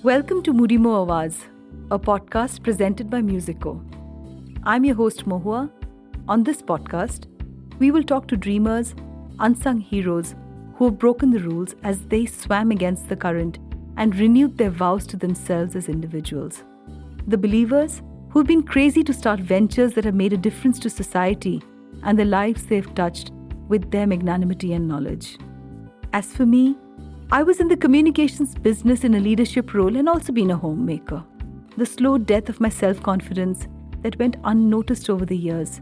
Welcome to Mudimo Awaz, a podcast presented by Musico. I'm your host Mohua. On this podcast, we will talk to dreamers, unsung heroes who have broken the rules as they swam against the current and renewed their vows to themselves as individuals. The believers who've been crazy to start ventures that have made a difference to society and the lives they've touched with their magnanimity and knowledge. As for me, I was in the communications business in a leadership role and also been a homemaker. The slow death of my self-confidence that went unnoticed over the years,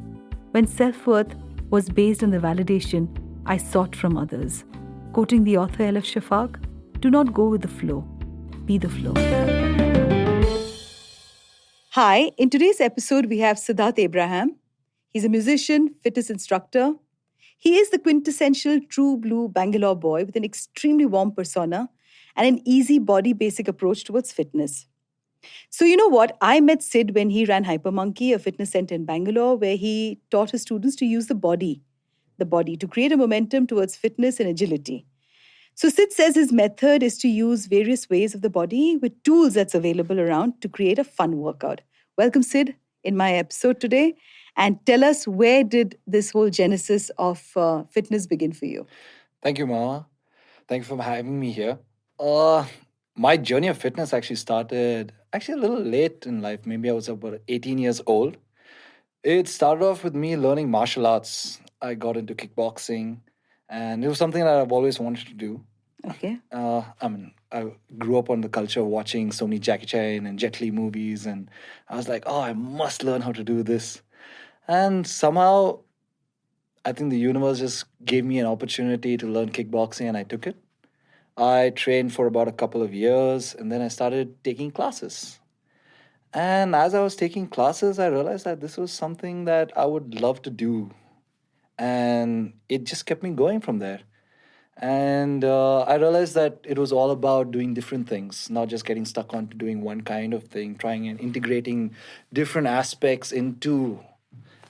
when self-worth was based on the validation I sought from others. Quoting the author Elif Shafak, do not go with the flow, be the flow. Hi, in today's episode we have Siddarth Abraham. He's a musician, fitness instructor. He is the quintessential true blue Bangalore boy with an extremely warm persona and an easy body basic approach towards fitness. So you know what? I met Sid when he ran Hypermonkey, a fitness center in Bangalore, where he taught his students to use the body to create a momentum towards fitness and agility. So Sid says his method is to use various ways of the body with tools that's available around to create a fun workout. Welcome, Sid, in my episode today. And tell us, where did this whole genesis of fitness begin for you? Thank you, Mama. Thank you for having me here. My journey of fitness actually started a little late in life. Maybe I was about 18 years old. It started off with me learning martial arts. I got into kickboxing, and it was something that I've always wanted to do. Okay. I grew up on the culture of watching so many Jackie Chan and Jet Li movies, and I was like, oh, I must learn how to do this. And somehow, I think the universe just gave me an opportunity to learn kickboxing, and I took it. I trained for about a couple of years, and then I started taking classes. And as I was taking classes, I realized that this was something that I would love to do. And it just kept me going from there. And I realized that it was all about doing different things, not just getting stuck on to doing one kind of thing, trying and integrating different aspects into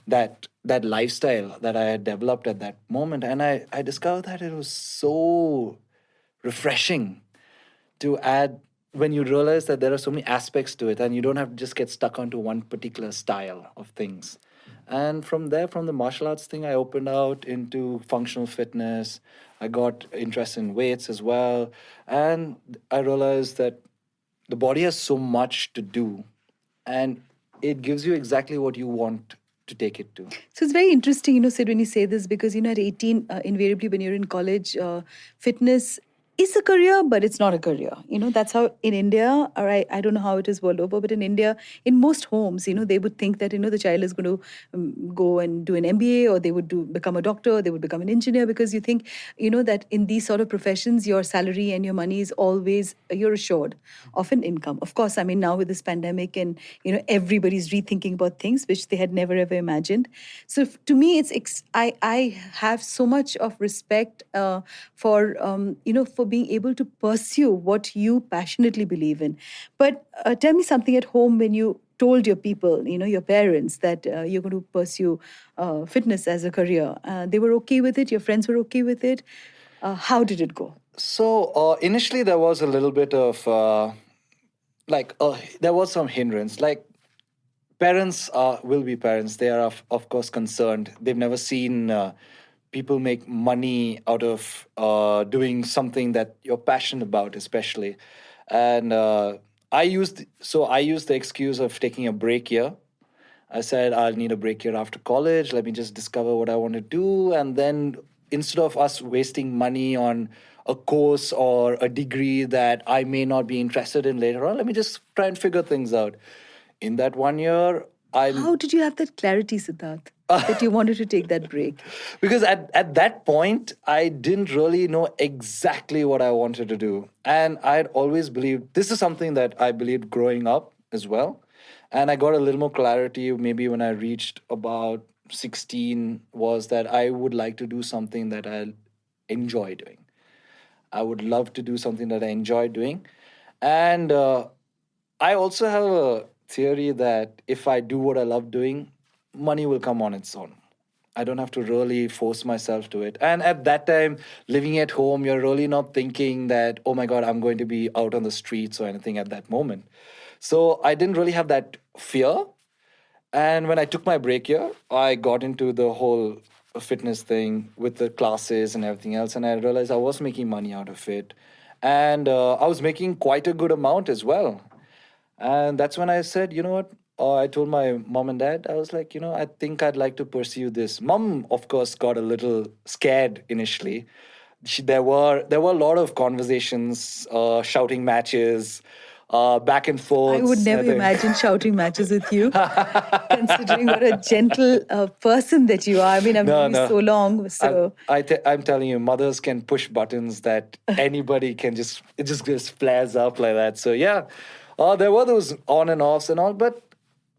that lifestyle that I had developed at that moment. And I discovered that it was so refreshing to add when you realize that there are so many aspects to it and you don't have to just get stuck onto one particular style of things. And from there, from the martial arts thing, I opened out into functional fitness. I got interest in weights as well. And I realized that the body has so much to do, and it gives you exactly what you want to take it to. So it's very interesting, Sid, when you say this, because, at 18, invariably when you're in college, fitness is a career, but it's not a career. That's how in India, or I don't know how it is world over, but in India, in most homes, they would think that, the child is going to go and do an MBA, or they would become a doctor, they would become an engineer, because you think, that in these sort of professions, your salary and your money is always, you're assured of an income. Of course, now with this pandemic and, everybody's rethinking about things which they had never ever imagined. So to me, I have so much of respect for being able to pursue what you passionately believe in. But tell me something at home when you told your people, your parents, that you're going to pursue fitness as a career. They were okay with it? Your friends were okay with it? How did it go? So initially there was a little bit of there was some hindrance. Like, parents will be parents. They are of course concerned. They've never seen people make money out of doing something that you're passionate about, especially. And I used the excuse of taking a break year. I said, I'll need a break year after college. Let me just discover what I want to do. And then instead of us wasting money on a course or a degree that I may not be interested in later on, let me just try and figure things out. In that 1 year, How did you have that clarity, Siddarth, that you wanted to take that break? Because at that point, I didn't really know exactly what I wanted to do. And I'd always believed, this is something that I believed growing up as well. And I got a little more clarity maybe when I reached about 16, was that I would like to do something that I enjoy doing. I would love to do something that I enjoy doing. And I also have a theory that if I do what I love doing, money will come on its own. I don't have to really force myself to it. And at that time, living at home, you're really not thinking that, oh my God, I'm going to be out on the streets or anything at that moment. So I didn't really have that fear. And when I took my break year, I got into the whole fitness thing with the classes and everything else. And I realized I was making money out of it. And I was making quite a good amount as well. And that's when I said, you know what? I told my mom and dad, I was like, I think I'd like to pursue this. Mom, of course, got a little scared initially. There were a lot of conversations, shouting matches, back and I would forth. never I think. imagine shouting matches with you, considering what a gentle person that you are. I mean, I've No, known you no. so long, so I'm telling you, mothers can push buttons that anybody can it just flares up like that. So yeah, there were those on and offs and all, but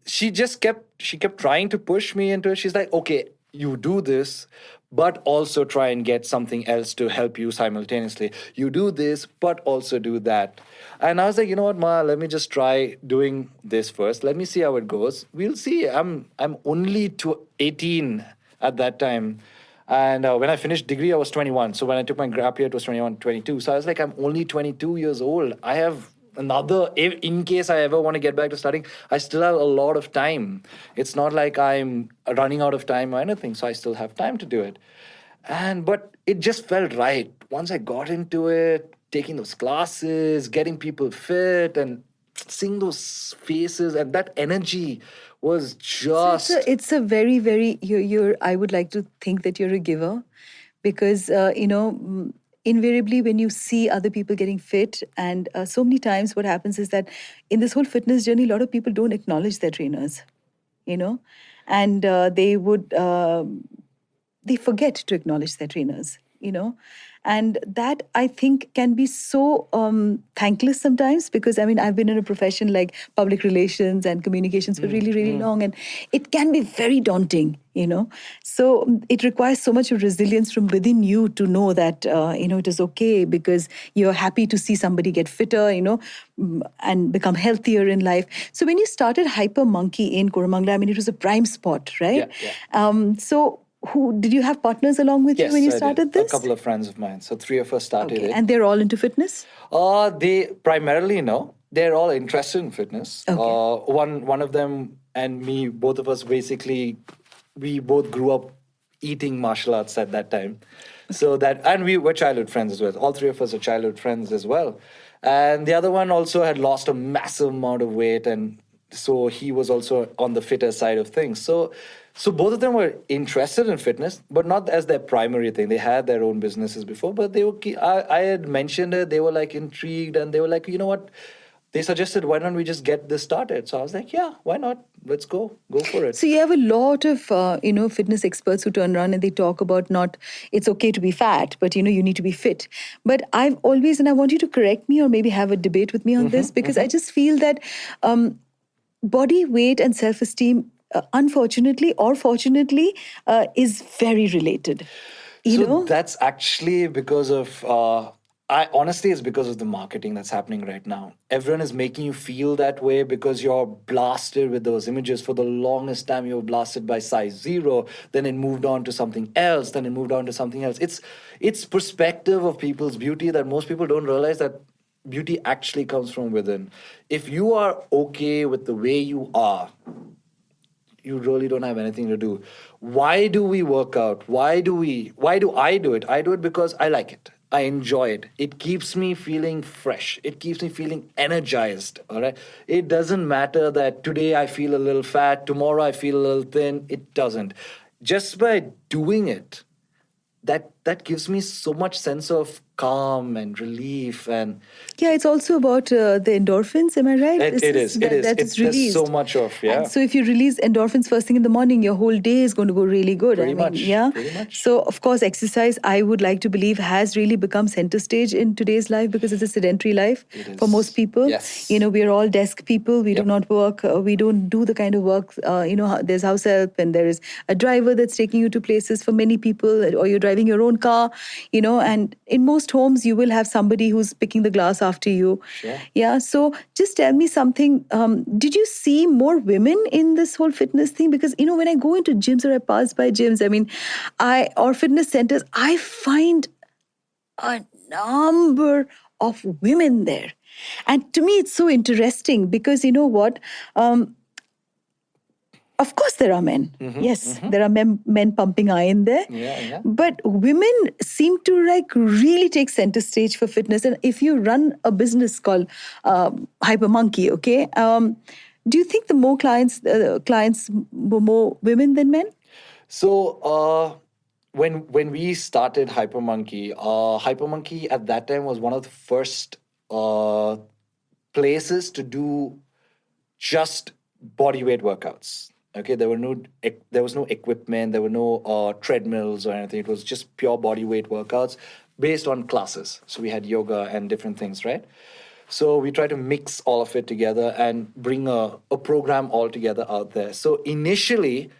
she kept trying to push me into it. She's like, okay, you do this, but also try and get something else to help you simultaneously. You do this, but also do that. And I was like, you know what, Ma, let me just try doing this first. Let me see how it goes. We'll see. I'm only 18 at that time. And when I finished degree, I was 21. So when I took my gap year, it was 21, 22. So I was like, I'm only 22 years old. I have in case I ever want to get back to studying, I still have a lot of time. It's not like I'm running out of time or anything. So I still have time to do it. But it just felt right. Once I got into it, taking those classes, getting people fit and seeing those faces and that energy was just it's a very, very, you're, I would like to think that you're a giver because, invariably when you see other people getting fit, and so many times what happens is that in this whole fitness journey, a lot of people don't acknowledge their trainers, you know, and they forget to acknowledge their trainers, and that I think can be so thankless sometimes, because I mean, I've been in a profession like public relations and communications for really, really long, and it can be very daunting, so it requires so much of resilience from within you to know that it is okay, because you're happy to see somebody get fitter, and become healthier in life. So when you started Hyper Monkey in Koramangala, I mean, it was a prime spot, right? Yeah. So who did you have partners along with you when you I started did. A this? couple of friends of mine. So three of us started Okay, it. and they're all into fitness? They primarily no. They're all interested in fitness. Okay. One of them and me, both of us basically, we both grew up eating martial arts at that time. So and we were childhood friends as well. All three of us are childhood friends as well. And the other one also had lost a massive amount of weight, and so he was also on the fitter side of things. So both of them were interested in fitness, but not as their primary thing. They had their own businesses before, but they were. I had mentioned it. They were like intrigued, and they were like, you know what? They suggested, why don't we just get this started? So I was like, yeah, why not? Let's go for it. So you have a lot of fitness experts who turn around and they talk about not it's okay to be fat, but you need to be fit. But I've always, and I want you to correct me or maybe have a debate with me on this, because I just feel that body weight and self-esteem, unfortunately or fortunately, is very related. That's actually because of I honestly, it's because of the marketing that's happening right now. Everyone is making you feel that way because you're blasted with those images. For the longest time, you were blasted by size 0. Then it moved on to something else. Then it moved on to something else. It's perspective of people's beauty that most people don't realize, that beauty actually comes from within. If you are okay with the way you are, you really don't have anything to do. Why do we work out? Why do I do it? I do it because I like it. I enjoy it. It keeps me feeling fresh. It keeps me feeling energized. All right. It doesn't matter that today I feel a little fat, tomorrow I feel a little thin. It doesn't. Just by doing it, that gives me so much sense of calm and relief. And yeah, it's also about the endorphins, am I right? it is. That is There's released. so much of, yeah. And so if you release endorphins first thing in the morning, your whole day is going to go really good. Pretty much. So of course, exercise, I would like to believe, has really become center stage in today's life, because it's a sedentary life for most people. Yes. We are all desk people. We do not work. We don't do the kind of work, there's house help and there is a driver that's taking you to places for many people, or you're driving your own car, and in most most homes you will have somebody who's picking the glass after you. Sure. Yeah. So just tell me something. Did you see more women in this whole fitness thing? Because when I go into gyms or I pass by gyms, or fitness centers, I find a number of women there. And to me, it's so interesting because you know what? Of course, there are men. Yes, there are men pumping iron there. Yeah. But women seem to really take center stage for fitness. And if you run a business called Hyper Monkey, okay, do you think the more clients were more women than men? So when we started Hypermonkey, Hypermonkey at that time was one of the first places to do just body weight workouts. Okay, there was no equipment, there were no treadmills or anything. It was just pure body weight workouts based on classes. So we had yoga and different things, right? So we try to mix all of it together and bring a program all together out there. So initially,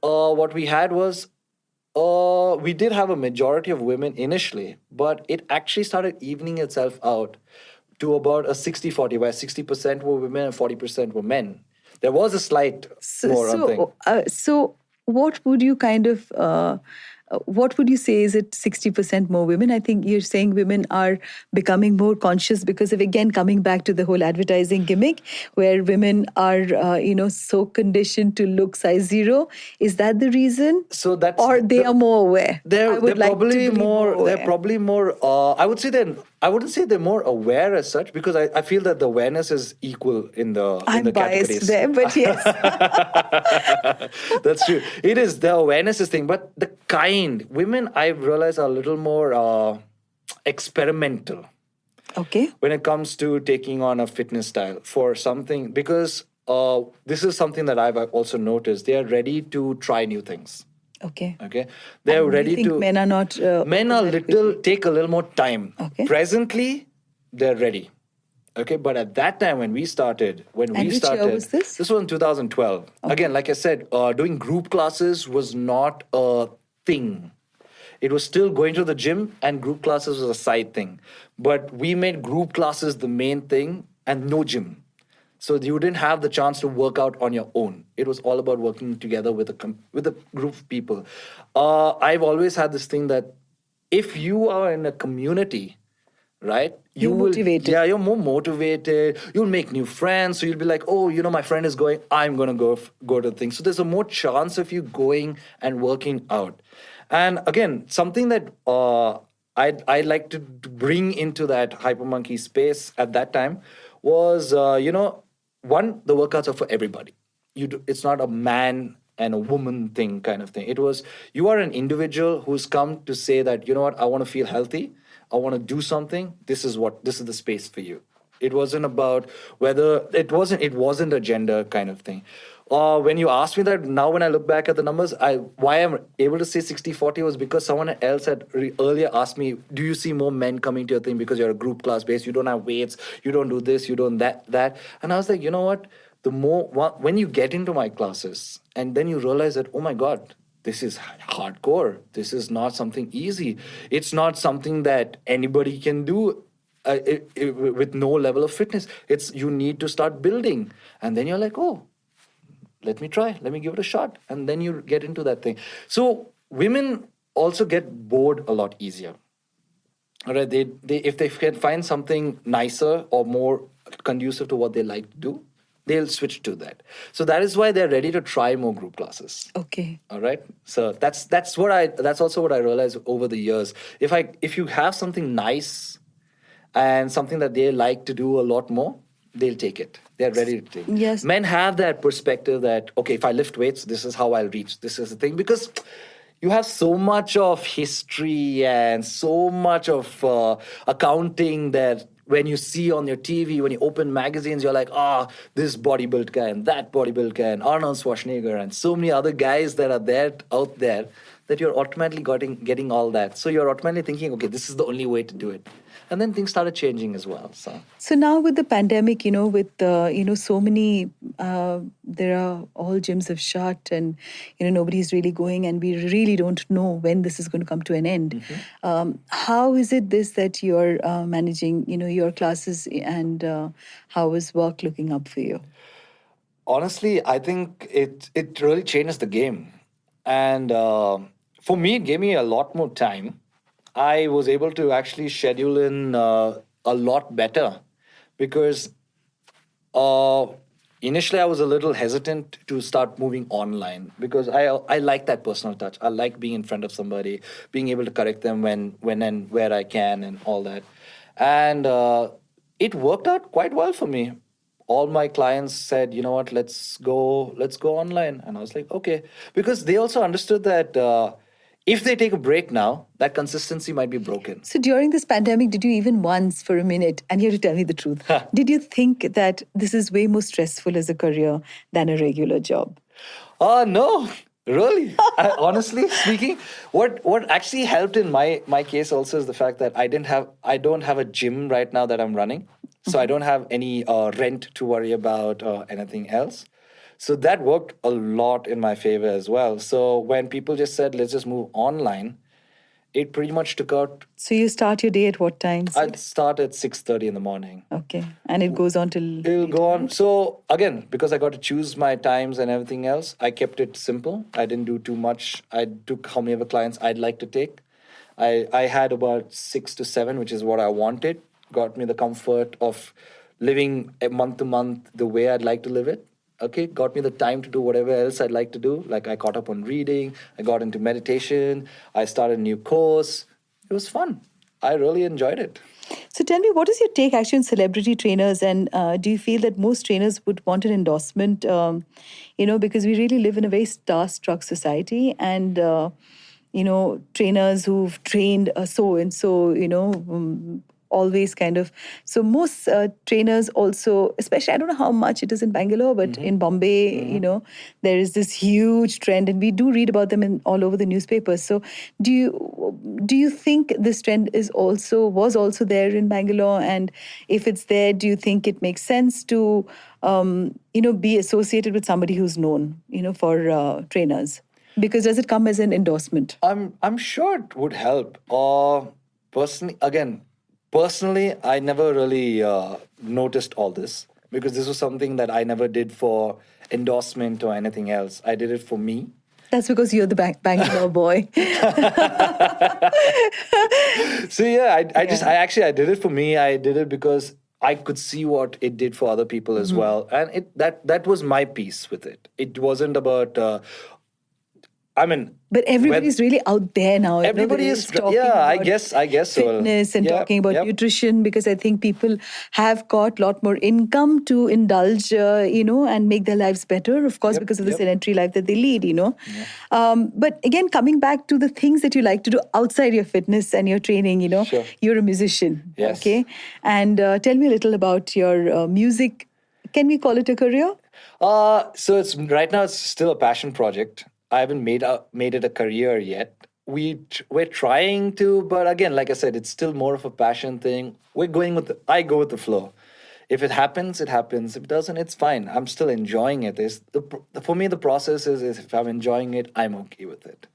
what we had was we did have a majority of women initially, but it actually started evening itself out to about a 60-40, where 60% were women and 40% were men. There was a slight more on thing. So what would you what would you say, is it 60% more women? I think you're saying women are becoming more conscious because of, again, coming back to the whole advertising gimmick where women are, so conditioned to look size 0. Is that the reason? So that's or they are more aware? They're probably more. They're aware. probably more. I would say I wouldn't say they're more aware as such, because I feel that the awareness is equal in the I'm categories. biased there, but yes. That's true. It is, the awareness is thing, but the kind women I've realized are a little more experimental. Okay. When it comes to taking on a fitness style for something, because this is something that I've also noticed. They are ready to try new things. Okay. They're ready you think to. men are not. Men are take a little more time. Okay. Presently, they're ready. Okay, but at that time when we started, which year was this? This was in 2012. Okay. Again, like I said, doing group classes was not a thing. It was still going to the gym, and group classes was a side thing. But we made group classes the main thing and no gym. So you didn't have the chance to work out on your own. It was all about working together with a group of people. I've always had this thing that if you are in a community, right? You're motivated. Yeah, you're more motivated. You'll make new friends. So you'll be like, oh, my friend is going, I'm going to go to the thing. So there's a more chance of you going and working out. And again, something that I like to bring into that Hypermonkey space at that time was, one, the workouts are for everybody. It's not a man and a woman thing kind of thing. It was, you are an individual who's come to say that, I want to feel healthy. I want to do something. This is the space for you. It wasn't about it wasn't a gender kind of thing. When you asked me that, now when I look back at the numbers, why I'm able to say 60-40 was because someone else had earlier asked me, do you see more men coming to your thing because you're a group class based, you don't have weights, you don't do this, you don't that. And I was like, you know what? When you get into my classes and then you realize that, oh my God, this is hardcore. This is not something easy. It's not something that anybody can do with no level of fitness. You need to start building. And then you're like, oh, let me try. Let me give it a shot. And then you get into that thing. So women also get bored a lot easier. All right? If they can find something nicer or more conducive to what they like to do, they'll switch to that. So that is why they're ready to try more group classes. Okay. All right. So that's also what I realized over the years. If you have something nice and something that they like to do a lot more, they'll take it. They're ready to take it. Yes. Men have that perspective that, okay, if I lift weights, this is how I'll reach. This is the thing. Because you have so much of history and so much of accounting that when you see on your TV, when you open magazines, you're like, this bodybuild guy and that bodybuild guy and Arnold Schwarzenegger and so many other guys that are out there that you're automatically getting all that. So you're automatically thinking, okay, this is the only way to do it. And then things started changing as well. So now with the pandemic, with so many, there are all gyms have shut, and nobody's really going, and we really don't know when this is going to come to an end. How is it that you're managing, your classes, and how is work looking up for you? Honestly, I think it really changes the game, and for me, it gave me a lot more time. I was able to actually schedule in a lot better because uh, initially I was a little hesitant to start moving online because I like that personal touch. I like being in front of somebody, being able to correct them when and where I can, and all that. And it worked out quite well for me. All my clients said, you know what, let's go online, and I was like, okay, because they also understood that. If they take a break now, that consistency might be broken. So during this pandemic, did you even once for a minute, and you have to tell me the truth, did you think that this is way more stressful as a career than a regular job? No, really. Honestly speaking, what actually helped in my case also is the fact that I don't have a gym right now that I'm running, so I don't have any rent to worry about or anything else. So that worked a lot in my favor as well. So when people just said, let's just move online, it pretty much took out. So you start your day at what time? I'd start at 6:30 in the morning. Okay. And it goes on till... It'll go on. So again, because I got to choose my times and everything else, I kept it simple. I didn't do too much. I took how many of the clients I'd like to take. I had about 6 to 7, which is what I wanted. Got me the comfort of living a month to month the way I'd like to live it. Okay, got me the time to do whatever else I'd like to do. Like I caught up on reading, I got into meditation, I started a new course. It was fun. I really enjoyed it. So tell me, what is your take actually on celebrity trainers? And do you feel that most trainers would want an endorsement? Because we really live in a very star-struck society, and trainers who've trained so and so, always kind of. So most trainers also, especially, I don't know how much it is in Bangalore, but in Bombay, there is this huge trend, and we do read about them all over the newspapers. So do you think this trend was also there in Bangalore? And if it's there, do you think it makes sense to, be associated with somebody who's known, for trainers? Because does it come as an endorsement? I'm sure it would help. Personally, I never really noticed all this because this was something that I never did for endorsement or anything else. I did it for me. That's because you're the Bangalore boy. So yeah, I did it for me. I did it because I could see what it did for other people as well, and that was my piece with it. It wasn't about. But everybody's really out there now. Everybody is talking I guess so. Fitness and talking about nutrition, because I think people have got a lot more income to indulge, and make their lives better, of course, because of the sedentary life that they lead, But again, coming back to the things that you like to do outside your fitness and your training, Sure. You're a musician, yes. Okay? And tell me a little about your music. Can we call it a career? So right now it's still a passion project. I haven't made it a career yet. We're trying to, but again, like I said, it's still more of a passion thing. I go with the flow. If it happens, it happens. If it doesn't, it's fine. I'm still enjoying it. For me, the process is if I'm enjoying it, I'm okay with it.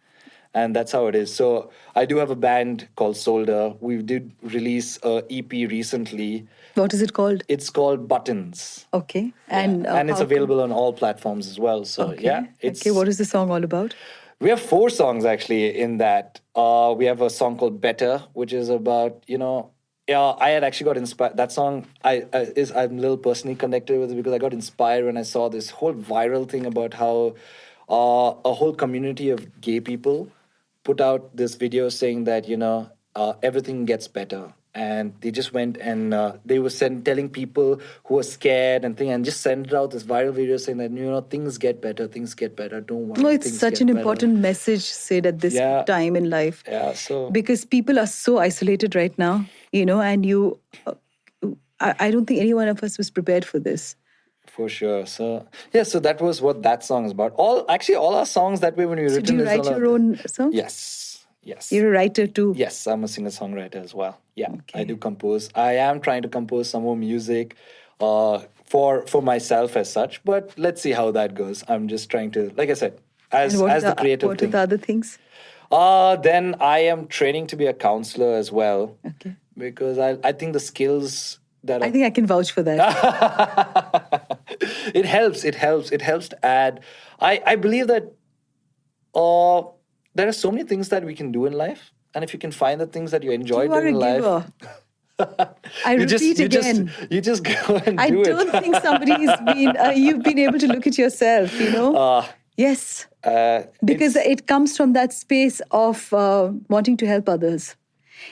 And that's how it is. So I do have a band called Solder. We did release an EP recently. What is it called? It's called Buttons. Okay. And it's available on all platforms as well. So okay. What is the song all about? We have 4 songs actually in that. We have a song called Better, which is about, I had actually got inspired. That song I'm a little personally connected with it because I got inspired when I saw this whole viral thing about how a whole community of gay people put out this video saying that, everything gets better. And they just went and they were telling people who were scared and just sent out this viral video saying that, things get better, don't worry. No, it's such an important message said at this time in life. Yeah, so... Because people are so isolated right now, and I don't think any one of us was prepared for this. For sure. So yeah, so that was what that song is about. All our songs that way when we So do written you is write all your own songs? yes, yes, You're a writer too. yes. I'm a singer songwriter as well. Yeah, I do Okay. compose. I am trying to compose some more music, for myself as such. But let's see how that goes. I'm just trying to, like I said, And as the creative what are the thing. other things? Then I am training to be a counselor as well, Okay. because I think the skills that I are think I can vouch for that. it helps. It helps to add. I believe that uh, there are so many things that we can do in life, and if you can find the things that you enjoy You are doing a in life, giver. I you just repeat you just again. you just go and I do it. don't think somebody's been, you've been able to look at yourself, you know? Yes. Because It's it comes from that space of wanting to help others.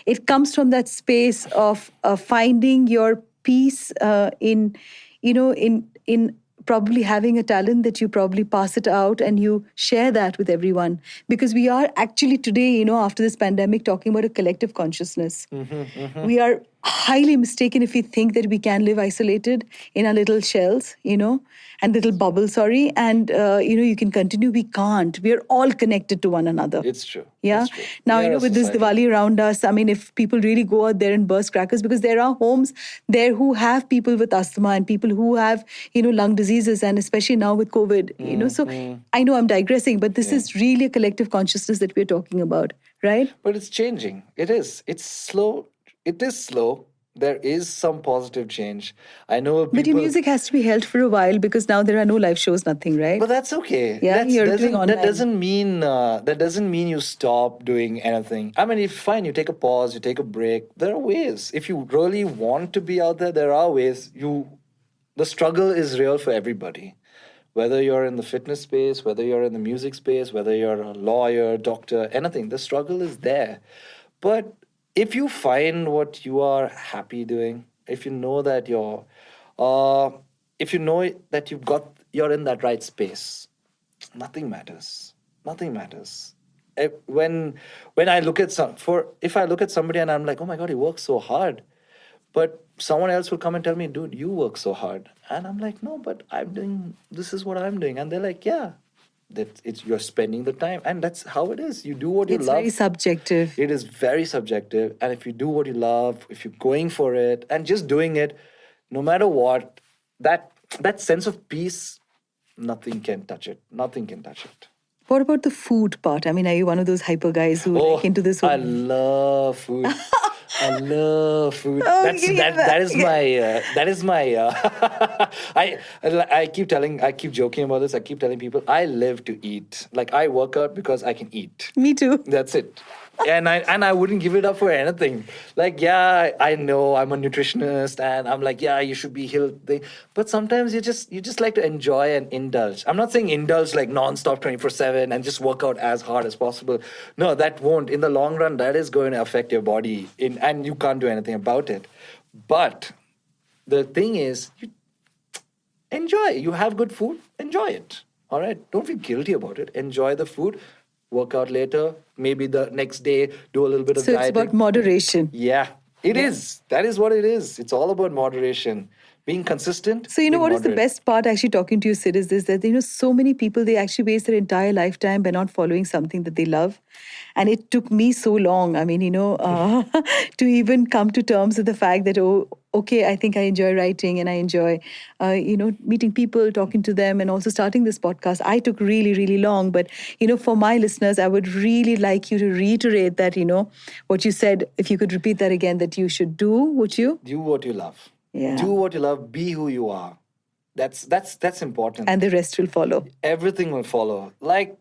It comes from that space of finding your peace in, in probably having a talent that you probably pass it out and you share that with everyone. Because we are actually today, after this pandemic, talking about a collective consciousness. We are highly mistaken if we think that we can live isolated in our little shells, and little bubble, sorry, and you can continue. We can't. We are all connected to one another. it's true. Yeah. It's true. Now, We are a with this society. Diwali around us, I mean, if people really go out there and burst crackers, because there are homes there who have people with asthma and people who have, lung diseases, and especially now with COVID, So I know I'm digressing, but this Yeah. is really a collective consciousness that we're talking about, right? But it's changing. It is. It's slow. It is slow. There is some positive change. I know But your people. music has to be held for a while because now there are no live shows, nothing, right? But that's okay. Yeah, you're doing That online. doesn't mean you stop doing anything. I mean, if fine, you take a pause, you take a break. There are ways. If you really want to be out there, there are ways. The struggle is real for everybody. Whether you're in the fitness space, whether you're in the music space, whether you're a lawyer, doctor, anything, the struggle is there. But if you find what you are happy doing, if you know that uh, if you know that you're in that right space, nothing matters. Nothing matters. When I look at if I look at somebody and I'm like, oh my god, he works so hard, but someone else will come and tell me, dude, you work so hard. And I'm like, no, but this is what I'm doing. And they're like, yeah, you're spending the time. And that's how it is. You do what you It's very love. subjective. It is very subjective. And if you do what you love, if you're going for it and just doing it, no matter what, that sense of peace, nothing can touch it. Nothing can touch it. What about the food part? I mean, are you one of those hyper guys who Oh, like into this I whole love food. I love food. Okay, That is my. I keep joking about this. I keep telling people I live to eat. Like I work out because I can eat. Me too. That's it. And I wouldn't give it up for anything. Like, yeah, I know I'm a nutritionist and I'm like, yeah, you should be healthy. But sometimes you just like to enjoy and indulge. I'm not saying indulge like nonstop 24/7 and just work out as hard as possible. No, that won't. In the long run, that is going to affect your body and you can't do anything about it. But the thing is, you enjoy. You have good food, enjoy it. All right. Don't feel guilty about it. Enjoy the food. Work out later. Maybe the next day, do a little bit of So it's dieting. about moderation. Yeah, it is. That is what it is. It's all about moderation. Being consistent, So, being what is the moderate. best part actually talking to you, Sid, is this that, so many people, they actually waste their entire lifetime by not following something that they love. And it took me so long, I mean, to even come to terms with the fact that, oh, okay, I think I enjoy writing and I enjoy, meeting people, talking to them, and also starting this podcast. I took really, really long. But, for my listeners, I would really like you to reiterate that, what you said, if you could repeat that again, that you should do, would you? Do what you love. Yeah. Do what you love. Be who you are. That's important. And the rest will follow. Everything will follow. Like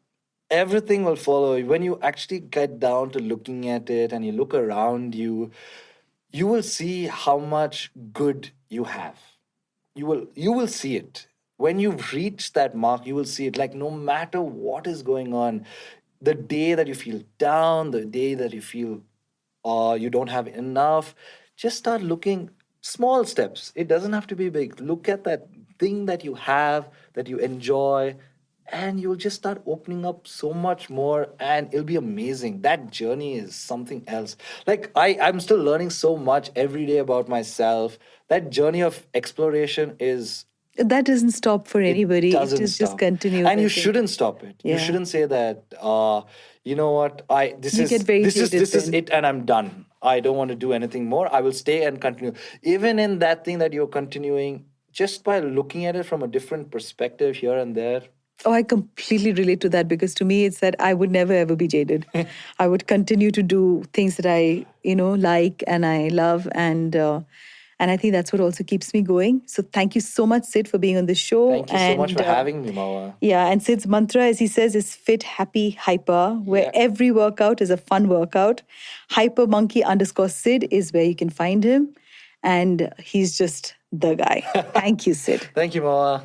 everything will follow when you actually get down to looking at it and you look around you. You will see how much good you have. You will see it when you've reached that mark. You will see it. Like no matter what is going on, the day that you feel down, the day that you feel you don't have enough, just start looking. Small steps. It doesn't have to be big. Look at that thing that you have, that you enjoy, and you'll just start opening up so much more, and it'll be amazing. That journey is something else. Like I'm still learning so much every day about myself. That journey of exploration is That doesn't stop for anybody. It doesn't just stop. continues. And I you think. shouldn't stop it. You Yeah. shouldn't say that, you know what, You get very jaded this is then. it and I'm done. I don't want to do anything more. I will stay and continue. Even in that thing that you're continuing, just by looking at it from a different perspective here and there. Oh, I completely relate to that because to me, it's that I would never ever be jaded. I would continue to do things that I, like and I love, and I think that's what also keeps me going. So thank you so much, Sid, for being on the show. Thank you so much And for having me, Mawa. yeah, and Sid's mantra, as he says, is fit, happy, hyper, where Yeah. every workout is a fun workout. Hyper monkey _ Sid is where you can find him, and he's just the guy. Thank you, Sid. Thank you, Mawa.